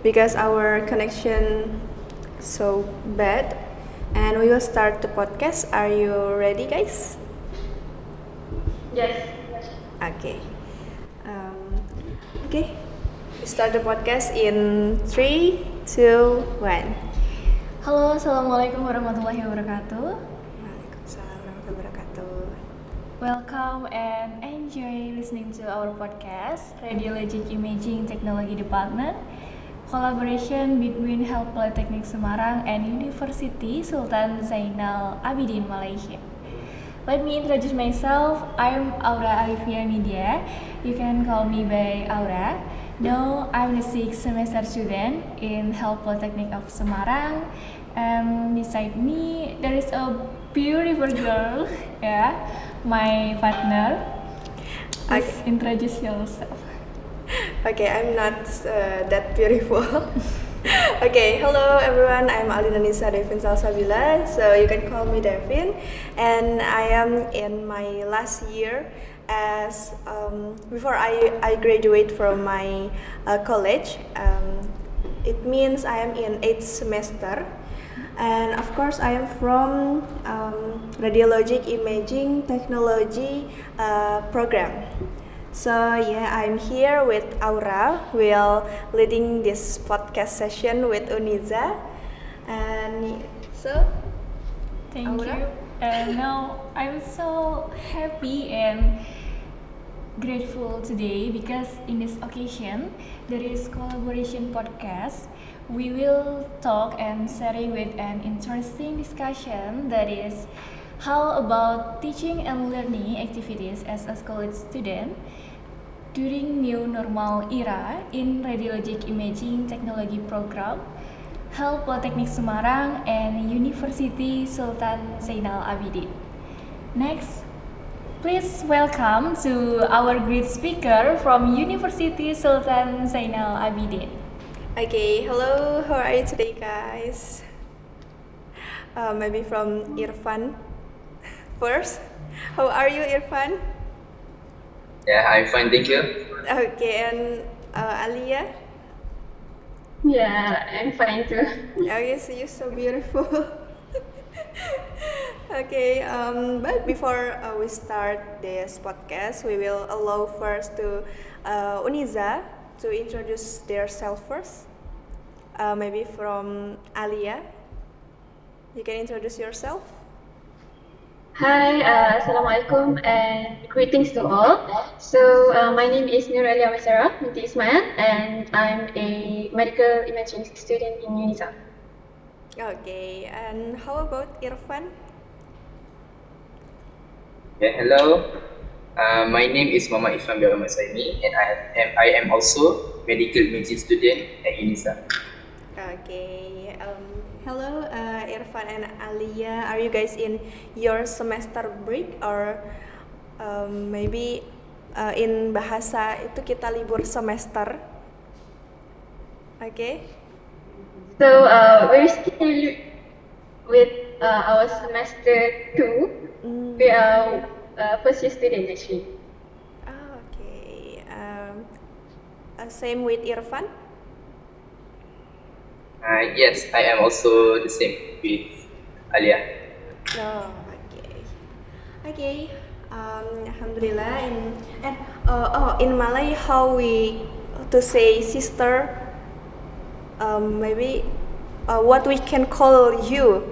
because our connection so bad, and we will start the podcast. Are you ready, guys? Yes. Okay. Um, okay. We start the podcast in 3, 2, 1. Halo, assalamualaikum warahmatullahi wabarakatuh. Waalaikumsalam warahmatullahi wabarakatuh. Welcome and enjoy listening to our podcast, Radiology Imaging Technology Department, collaboration between Health Polytechnic Semarang and University Sultan Zainal Abidin, Malaysia. Let me introduce myself. I'm Aura Alivia Media. You can call me by Aura. Now I'm a 6th semester student in Health Polytechnic of Semarang. And beside me there is a beautiful girl, yeah, my partner. Please introduce yourself. Okay, I'm not that beautiful. Okay, hello everyone. I'm Unisza Devin Salsabila, so you can call me Devin, and I am in my last year as before I graduate from my college. It means I am in 8th semester, and of course I am from radiologic imaging technology program. So yeah, I'm here with Aura. We'll leading this podcast session with Unisza, and so Thank Aura? you. And now I'm so happy and grateful today because in this occasion there is collaboration podcast. We will talk and sharing with an interesting discussion that is how about teaching and learning activities as a college student during new normal era in radiologic imaging technology program, Health Polytechnic Semarang and University Sultan Zainal Abidin. Next, please welcome to our great speaker from University Sultan Zainal Abidin. Okay, hello. How are you today, guys? Maybe from Irfan first. How are you, Irfan? Yeah, I'm fine, thank you. Okay, and Alia? Yeah, I'm fine too. Okay, so you're so beautiful. Okay, but before we start this podcast, we will allow first to Unisza to introduce their self first. Maybe from Alia, you can introduce yourself. Hi, Assalamualaikum and greetings to all. So, my name is Nuralia Masara binti Ismail and I'm a medical imaging student in Unisza. Okay, and how about Irfan? Yeah, hello. My name is Muhammad Ifan Biar Masaimi and I am also medical imaging student at Unisza. Okay, hello Irfan and Alia. Are you guys in your semester break or maybe in bahasa itu kita libur semester? Okay. So, we're still with our semester 2. We are first year student actually. Okay. Same with Irfan? Yes, I am also the same with Alia. Oh, okay. Okay. Alhamdulillah. In Malay, how we to say sister? Maybe what we can call you.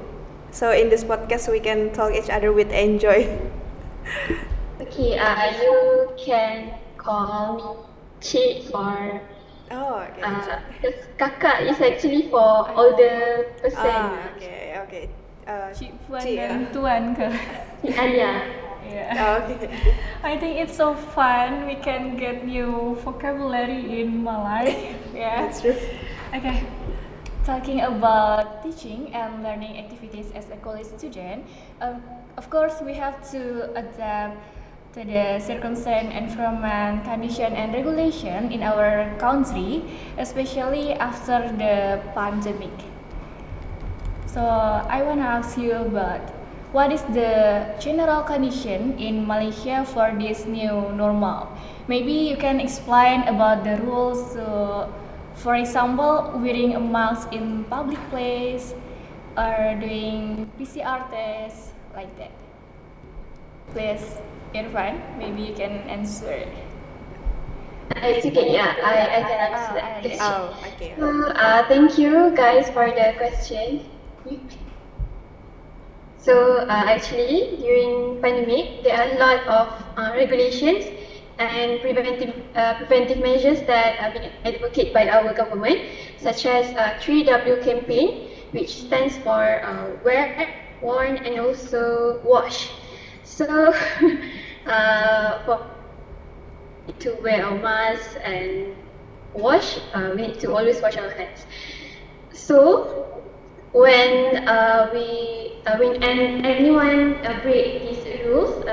So in this podcast, we can talk each other with enjoy. Okay, you can call me Cik or Oh, okay. because kakak is actually for older person. Okay. Cik Puan Cik, dan Tuan ke? Cik Alia. Yeah. Okay. I think it's so fun. We can get new vocabulary in Malay. Yeah. That's true. Okay. Talking about teaching and learning activities as a college student, of course we have to adapt to the circumstance, environment, condition, and regulation in our country, especially after the pandemic. So I want to ask you about what is the general condition in Malaysia for this new normal? Maybe you can explain about the rules to For example, wearing a mask in public place or doing PCR tests like that. Please, Irfan, maybe you can answer. It's okay, yeah, I can answer that Okay. question. Oh, okay. So, thank you guys for the question. So, actually, during pandemic, there are a lot of regulations and preventive measures that are being advocated by our government, such as 3W campaign, which stands for wear, warn, and also wash. So, for to wear our masks and wash, we need to always wash our hands. So when anyone break these rules,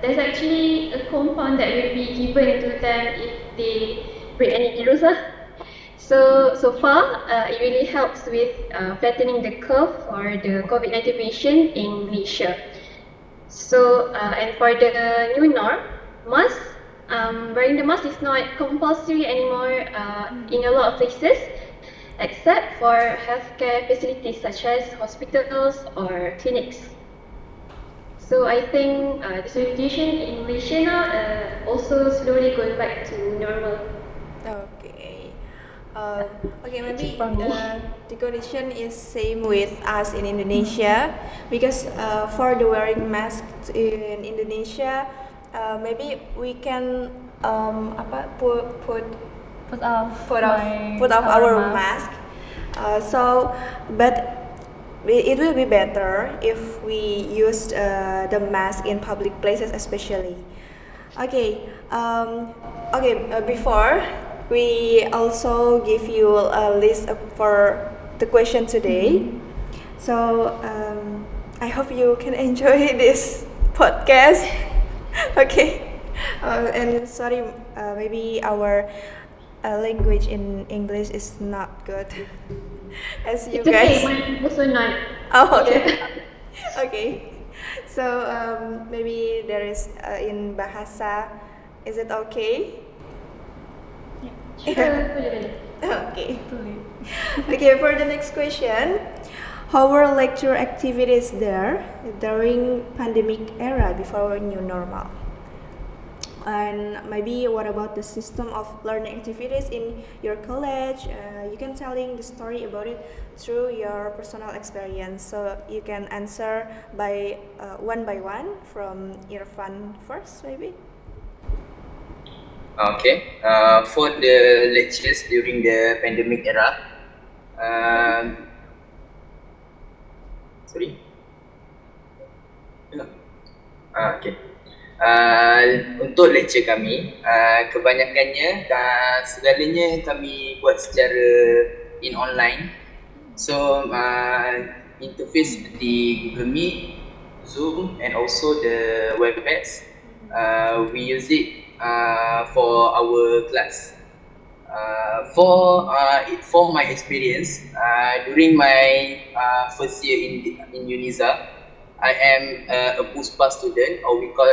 there's actually a compound that will be given to them if they break any rules lah. So far, it really helps with flattening the curve for the COVID-19 patient in Malaysia. So and for the new norm, mask, wearing the mask is not compulsory anymore in a lot of places, except for healthcare facilities such as hospitals or clinics. So I think the situation in Malaysia now also slowly going back to normal. Okay. Okay, maybe Jepang ni. the condition is same with us in Indonesia because for the wearing mask in Indonesia, maybe we can Put off our mask. But it will be better if we use the mask in public places, especially. Okay. Before we also give you a list for the question today. So I hope you can enjoy this podcast. Okay. And sorry, maybe our language in English is not good, as you It's okay, guys. mine also not. Oh, okay. Yeah. Okay. So maybe there is in bahasa. Is it okay? Sure, boleh. Okay. Boleh. Okay. For the next question, how were lecture activities there during pandemic era before new normal? And maybe what about the system of learning activities in your college? You can telling the story about it through your personal experience. So you can answer by one from Irfan first, maybe. Okay. For the lectures during the pandemic era, sorry. Okay. Untuk lecture kami, kebanyakannya segalanya kami buat secara in online. So interface di Google Meet, Zoom, and also the WebEx. We use it for our class. For my experience, during my first year in Unisza, I am a puspa student, or we call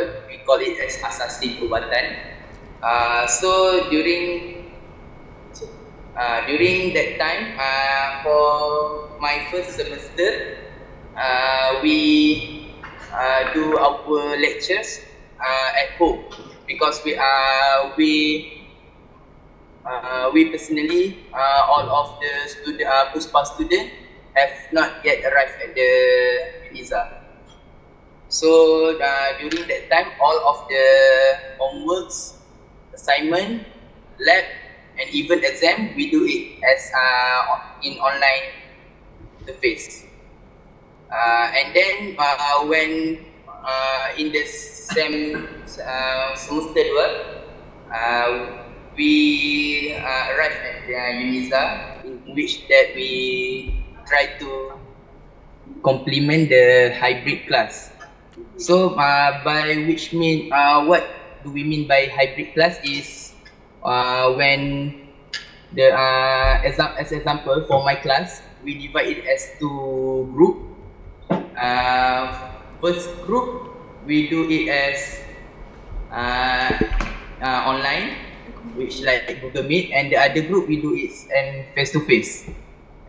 it as asasi perubatan. So during that time, for my first semester, we do our lectures at home because we personally, all of the puspa student have not yet arrived at the Unisza. So during that time, all of the homeworks, assignment, lab, and even exam, we do it as in online interface. And then when in the semester 2, we arrived at Unisza, in which that we try to complement the hybrid class. So by which mean what do we mean by hybrid class is when the as example for my class, we divide it as 2 group. First group we do it as online, which like Google Meet, and the other group we do it and face to face.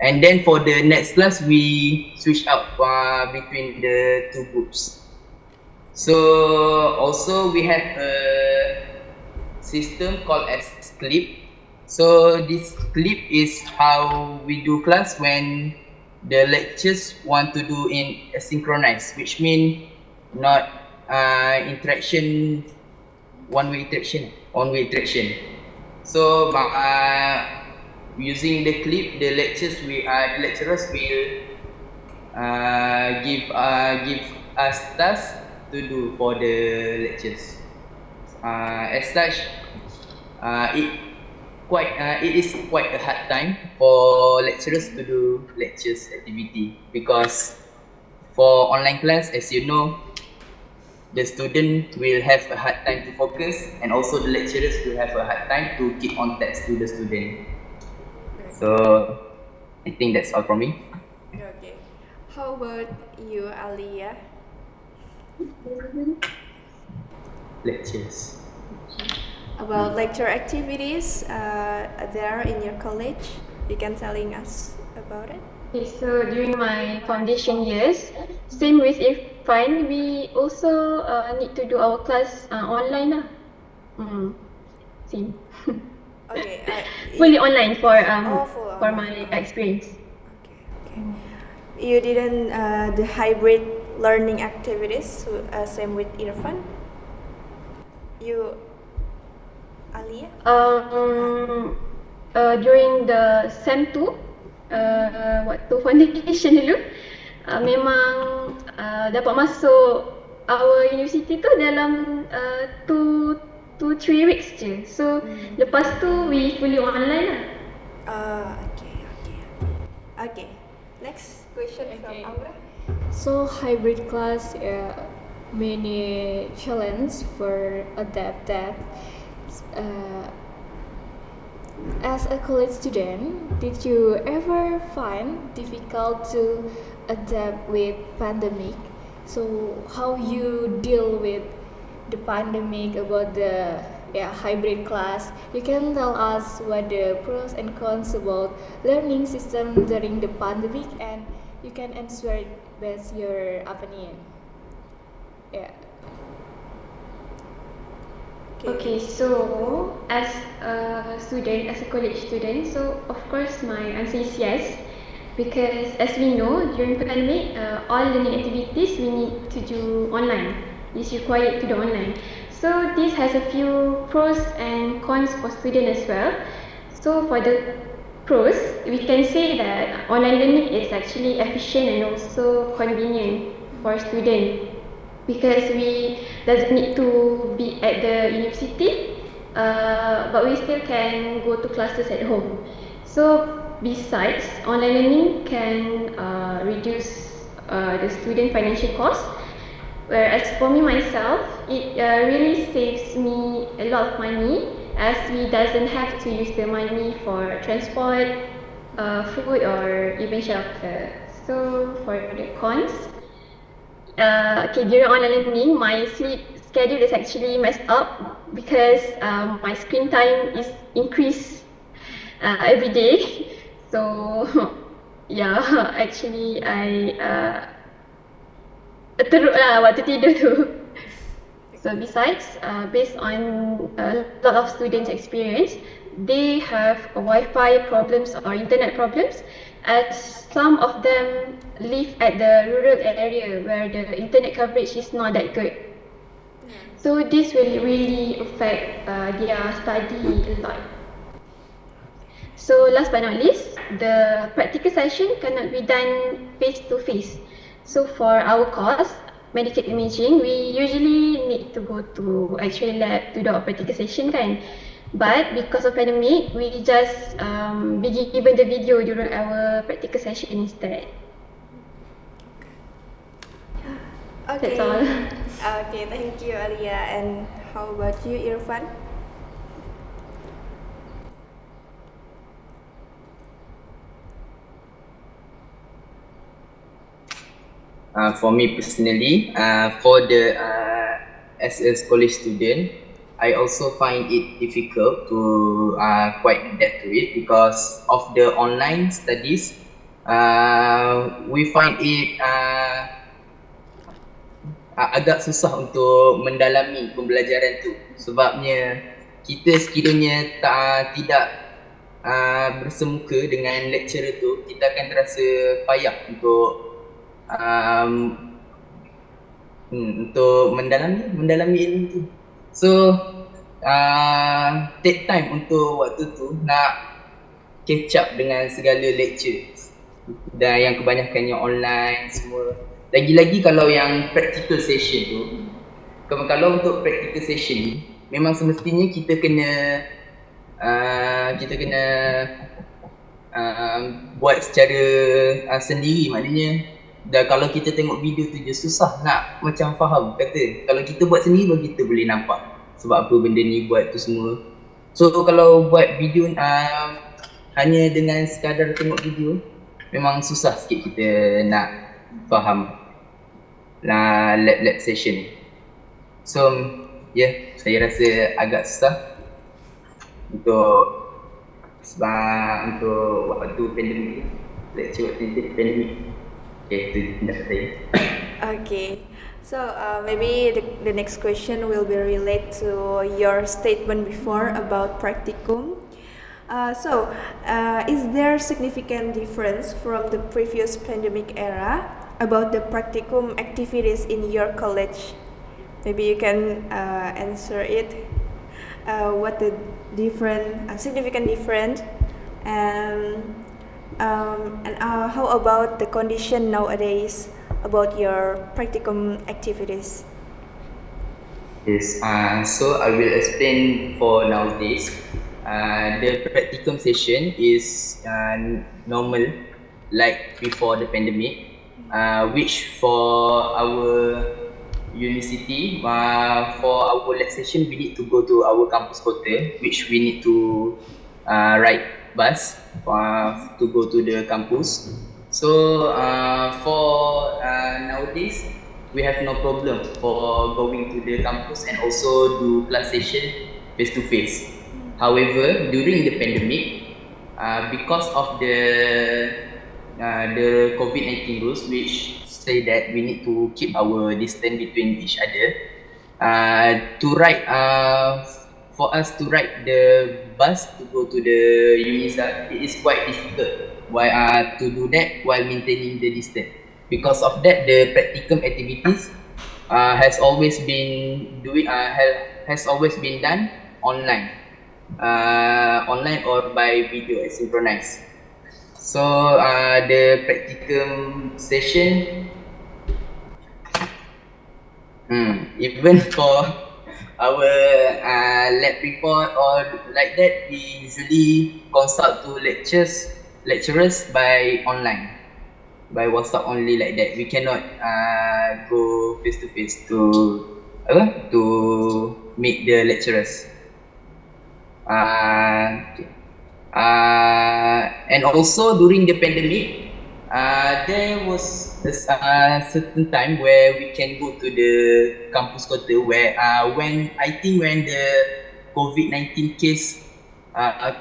And then for the next class, we switch out between the two groups. So also we have a system called as clip. So this clip is how we do class when the lectures want to do in asynchronous, which mean not interaction, one-way interaction. So using the clip, the lecturers will give us tasks to do for the lectures. As such, it is quite a hard time for lecturers to do lectures activity, because for online class, as you know, the student will have a hard time to focus, and also the lecturers will have a hard time to keep on text to the student. So I think that's all from me. Okay. How about you, Alia? Lectures. About lecture activities there in your college, you can telling us about it. Okay, so during my foundation years, same with Irfan, we also need to do our class online lah. Same. Okay. Fully online for full for online. my experience. Okay. You didn't the hybrid learning activities same with Irfan? You, Alia? During the SEM 2, waktu foundation dulu, memang dapat masuk our university tu dalam 2-3 weeks je. So lepas tu we fully online lah. Okay. Next question Okay. from Amra. So hybrid class many challenge for adapt that. As a college student, did you ever find difficult to adapt with pandemic? So how you deal with the pandemic about the hybrid class? You can tell us what the pros and cons about learning system during the pandemic, and you can answer it based your opinion. Yeah. Okay, so as a student, as a college student, so of course my answer is yes, because as we know during pandemic, all learning activities we need to do online. It's required to do online. So this has a few pros and cons for students as well. So for the pros, we can say that online learning is actually efficient and also convenient for students, because we doesn't need to be at the university, but we still can go to classes at home. So besides, online learning can reduce the student financial cost, whereas for me myself, it really saves me a lot of money, as we doesn't have to use the money for transport, food, or even shelter. So for the cons, during online learning, my sleep schedule is actually messed up, because my screen time is increased every day. So yeah, actually I teruk lah waktu tidur tu. So besides, based on a lot of students' experience, they have Wi-Fi problems or internet problems, as some of them live at the rural area where the internet coverage is not that good. So this will really affect their study a lot. So last but not least, the practical session cannot be done face to face. So for our course, medical imaging, we usually need to go to X-ray lab to do our practical session kan. But because of pandemic, we just be given the video during our practical session instead. Okay. That's all. Okay, thank you, Alia. And how about you, Irfan? For me personally, for the as a college student, I also find it difficult to quite adapt to it because of the online studies. We find it agak susah untuk mendalami pembelajaran tu, sebabnya kita sekiranya tidak bersemuka dengan lecturer tu, kita akan terasa payah untuk mendalami ilmu tu. So take time untuk waktu tu nak catch up dengan segala lecture, dan yang kebanyakannya online semua. Lagi-lagi kalau yang practical session tu, kalau untuk practical session ni memang semestinya kita kena buat secara sendiri. Maknanya kalau kita tengok video tu je susah nak macam faham. Kata kalau kita buat sendiri baru kita boleh nampak sebab apa benda ni buat tu semua. So kalau buat video hanya dengan sekadar tengok video, memang susah sikit kita nak faham lab session. So saya rasa agak susah untuk waktu pandemik, lecture waktu pandemik. Itu pendapat saya. Okay, so maybe the next question will be related to your statement before about practicum. Is there significant difference from the previous pandemic era about the practicum activities in your college? Maybe you can answer it. What the significant difference, and how about the condition nowadays about your practicum activities? Yes, so I will explain for nowadays. The practicum session is normal like before the pandemic, which for our university, for our lab session we need to go to our campus quarter, which we need to ride bus to go to the campus. So for nowadays we have no problem for going to the campus and also do class session face to face. However, during the pandemic, because of the COVID-19 rules, which say that we need to keep our distance between each other, for us to ride the bus to go to the Unisza, it is quite difficult to do that while maintaining the distance. Because of that, the practicum activities has always been done online, or by video asynchronized. So the practicum session, even for our lab report or like that, we usually consult to lecturers by online, by WhatsApp only like that. We cannot go face to face to meet the lecturers. And also during the pandemic, there was a certain time where we can go to the campus quarter where when the COVID-19 case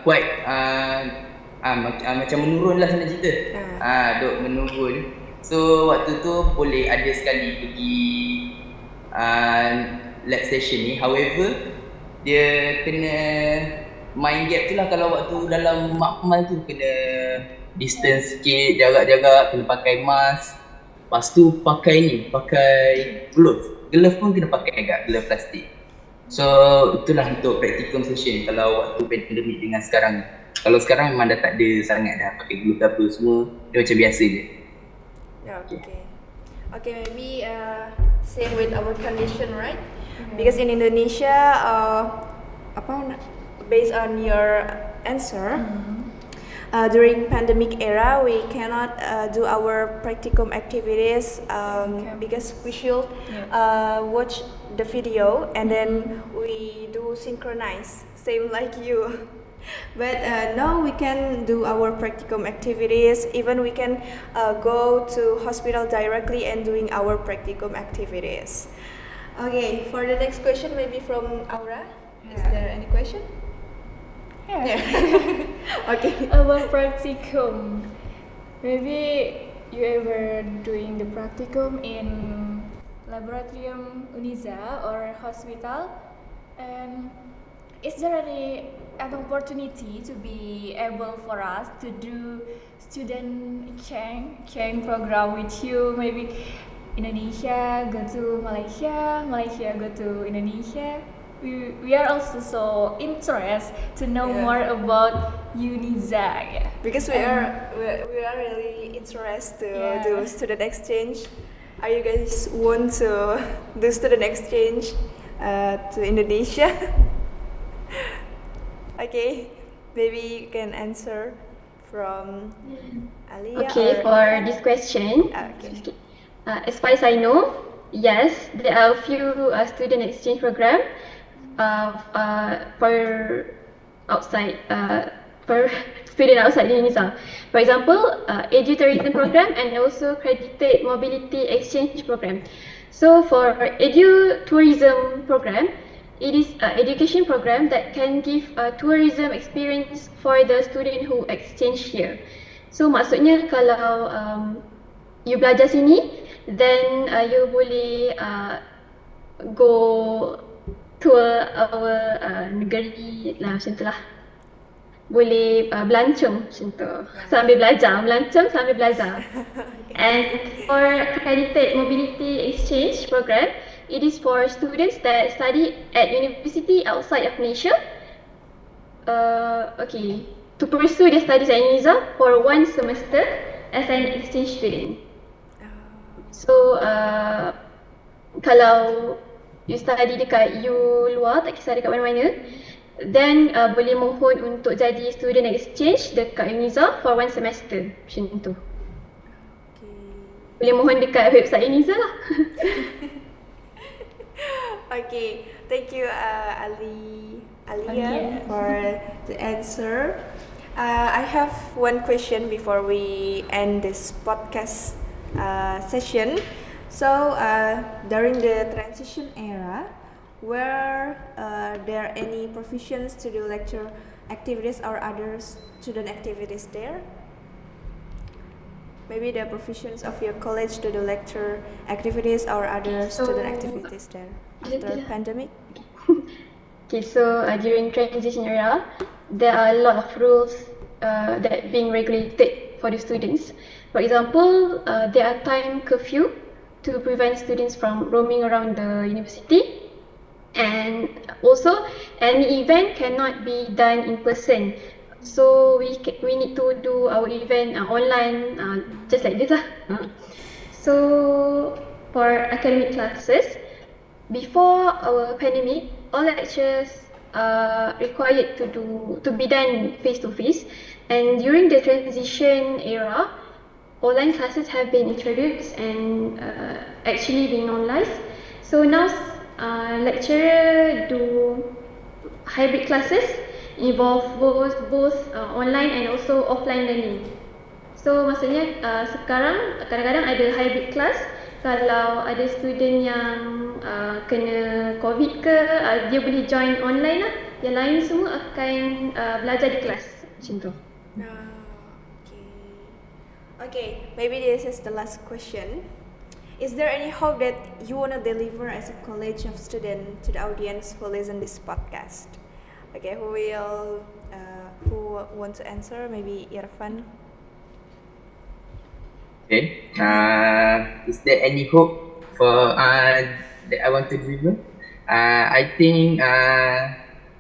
quite macam menurun lah senang cerita. Duk menurun. So waktu tu boleh ada sekali pergi lab session ni. However, dia kena main gap tu lah. Kalau waktu dalam makmal tu kena distance sikit, jaga-jaga, kena pakai mask. Lepas tu pakai glove pun kena pakai agak glove plastik. So itulah untuk practicum session kalau waktu pandemik dengan sekarang. Kalau sekarang memang dah tak ada sangat dah pakai glove apa semua, dia macam biasa je. Okay, maybe same with our condition, right? Because in Indonesia, based on your answer, during pandemic era we cannot do our practicum activities because we should watch the video and then we do synchronize, same like you. But now we can do our practicum activities, even we can go to hospital directly and doing our practicum activities. Okay, for the next question maybe from Aura. Is there any question? Yeah. Okay. About practicum, maybe you ever doing the practicum in laboratorium Unisza or hospital, and is there an opportunity to be able for us to do student exchange program with you? Maybe Indonesia go to Malaysia, Malaysia go to Indonesia. We are also so interested to know more about Unisza. Yeah. Because we are really interested to do student exchange. Are you guys want to do student exchange to Indonesia? Okay, maybe you can answer from Alia. Okay, for this question, Okay. as far as I know, yes, there are a few student exchange program for outside for student outside Unisza. For example, edu-tourism program and also accredited mobility exchange program. So for edu-tourism program, it is an education program that can give a tourism experience for the student who exchange here. So maksudnya kalau you belajar sini, then you boleh go tour our negeri lah, macam tu lah. Boleh belancong macam tu. Sambil belajar, melancong sambil belajar. And for accredited mobility exchange program, it is for students that study at university outside of Malaysia. Okay, to pursue their studies at Unisza for 1 semester as an exchange student. So kalau you study dekat U luar, tak kisah dekat mana-mana, then boleh mohon untuk jadi student exchange dekat Unisza for 1 semester, macam tu. Boleh mohon dekat website Unisza lah. Okay, thank you Alia for the answer. I have one question before we end this podcast session. So during the transition era, were there any provisions to do lecture activities or other student activities there? Maybe the provisions of your college to do lecture activities or other student activities there after pandemic? Okay, so during transition era, there are a lot of rules that being regulated for the students. For example, there are time curfew to prevent students from roaming around the university, and also any event cannot be done in person. So we need to do our event online, just like this lah. So for academic classes, before our pandemic, all lectures are required to be done face to face, and during the transition era, online classes have been introduced and actually been normalized. So now lecturer do hybrid classes, involve both online and also offline learning. So maksudnya sekarang kadang-kadang ada hybrid class. Kalau ada student yang kena COVID ke, dia boleh join online lah. Yang lain semua akan belajar di kelas, macam tu. Okay, maybe this is the last question. Is there any hope that you want to deliver as a college of students to the audience who listen this podcast? Okay, who want to answer? Maybe Irfan. Okay. Is there any hope for that I want to deliver? I think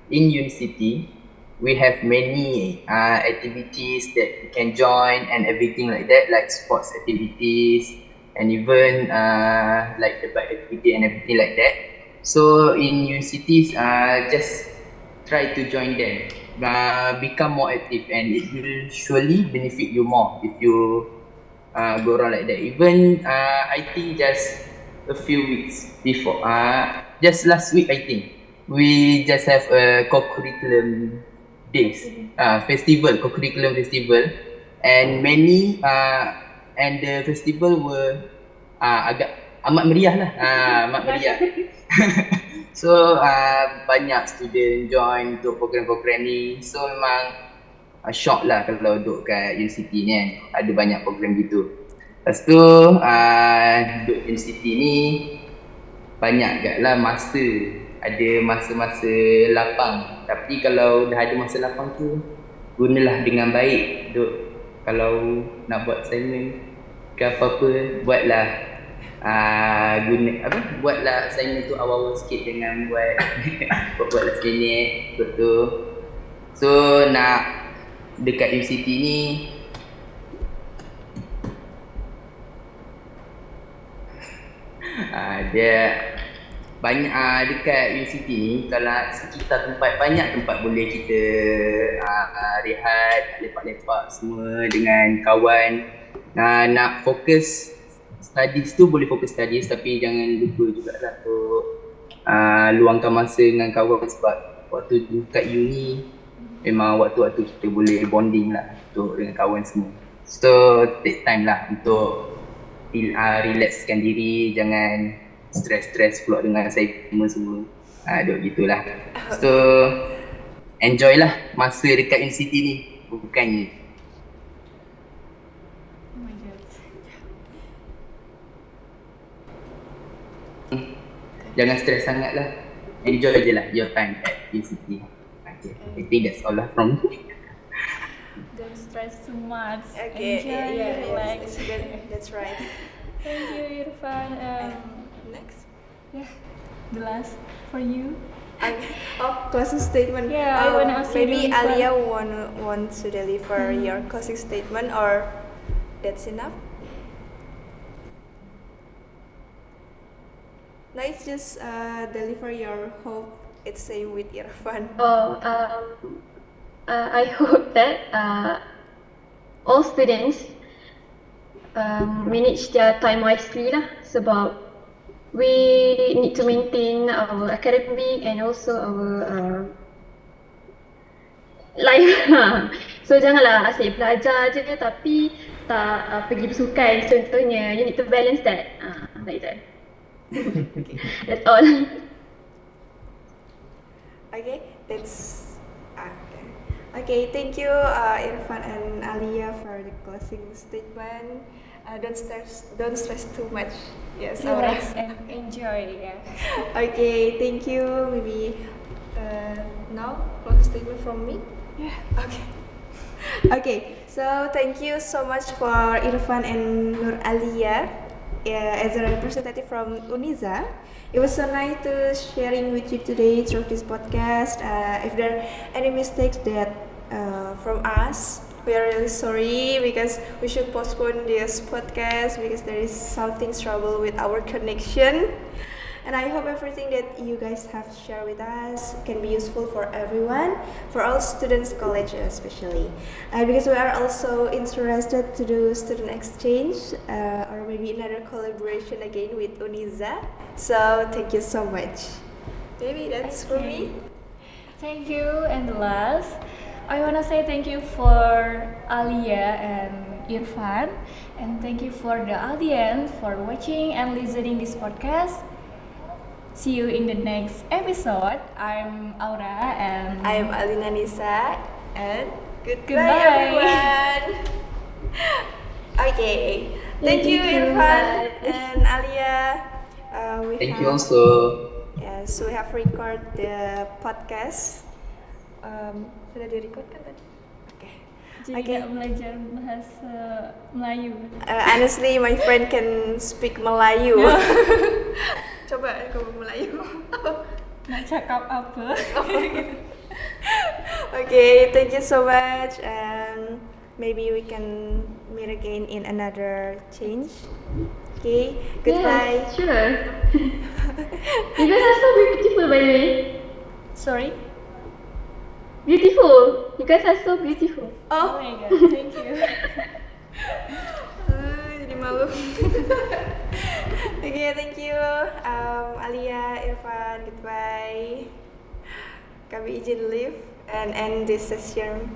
in university we have many activities that we can join and everything like that, like sports activities and even like the bike activity and everything like that. So in universities, just try to join them, become more active, and it will surely benefit you more if you go around like that. Even I think just a few weeks before, just last week I think, we just have a co-curriculum days, co-curriculum festival, and many and the festival were agak amat meriah lah, amat meriah. So banyak student join untuk program-program ni. So memang shock lah kalau duduk kat universiti ni kan. Ada banyak program gitu. Lepas tu duduk universiti ni banyak agak lah masa. Ada masa-masa lapang. Tapi kalau dah ada masa lapang tu, gunalah dengan baik. Kalau nak buat assignment ke apa-apa, buatlah buatlah assignment tu awal-awal sikit, dengan buatlah seminit betul. So nak dekat universiti ni dia banyak dekat universiti ni, kalau sekitar tempat, banyak tempat boleh kita rehat, lepak-lepak semua dengan kawan. Nak fokus studies tu boleh fokus studies, tapi jangan lupa jugalah untuk luangkan masa dengan kawan, sebab waktu dekat uni memang waktu-waktu kita boleh bonding lah untuk dengan kawan semua. So take time lah untuk relaxkan diri, jangan stres-stres pula dengan assignment semua. Duk gitulah. So enjoy lah masa dekat universiti ni, bukannya. Oh my god. Jangan stres sangat lah. Enjoy je lah your time at universiti. Okay. I think that's all lah from me. Don't stress too much. Okay, Enjoy, relax. That's right. Thank you, Irfan. Next. Yeah, the last for you. Closing statement. Yeah, I wanna ask you maybe this one. Alia wants to deliver your closing statement, or that's enough? No, it's just deliver your hope. It's same with Irfan. I hope that all students manage their time wisely lah, sebab we need to maintain our academic and also our life. So janganlah asyik belajar je tapi tak pergi bersukan contohnya. You need to balance that. Like that. That's all. Okay, that's okay. Okay, thank you Irfan and Alia for the closing statement. Don't stress too much. Yes, Relax and enjoy. Yeah. Okay, thank you. Maybe now closing statement from me. Yeah. Okay. Okay, so thank you so much for Irfan and Nur Alia as a representative from Unisza. It was so nice to sharing with you today through this podcast. If there are any mistakes that from us, we are really sorry, because we should postpone this podcast because there is something trouble with our connection. And I hope everything that you guys have shared with us can be useful for everyone, for all students, college especially. Because we are also interested to do student exchange or maybe another collaboration again with Unisza. So thank you so much. Maybe that's for me. Thank you. And the last, I want to say thank you for Alia and Irfan, and thank you for the audience for watching and listening this podcast. See you in the next episode. I'm Aura and I'm Alina Nisa, and goodbye, Goodbye. everyone. Okay, thank you Irfan and Alia. Thank you also. Yes, we have record the podcast. Sudah direkod kan tadi? Okay. jadi Okay. nggak belajar bahasa Melayu. Honestly, my friend can speak Melayu. Coba kamu Melayu. Nak cakap apa? Okay, thank you so much, and maybe we can meet again in another change. Okay, goodbye. Yeah, sure. You guys are so beautiful, by the way. Sorry. Beautiful. You guys are so beautiful. Oh my god, thank you. Jadi malu. Okay, thank you Alia, Irfan, goodbye. Kami izin leave and end this session.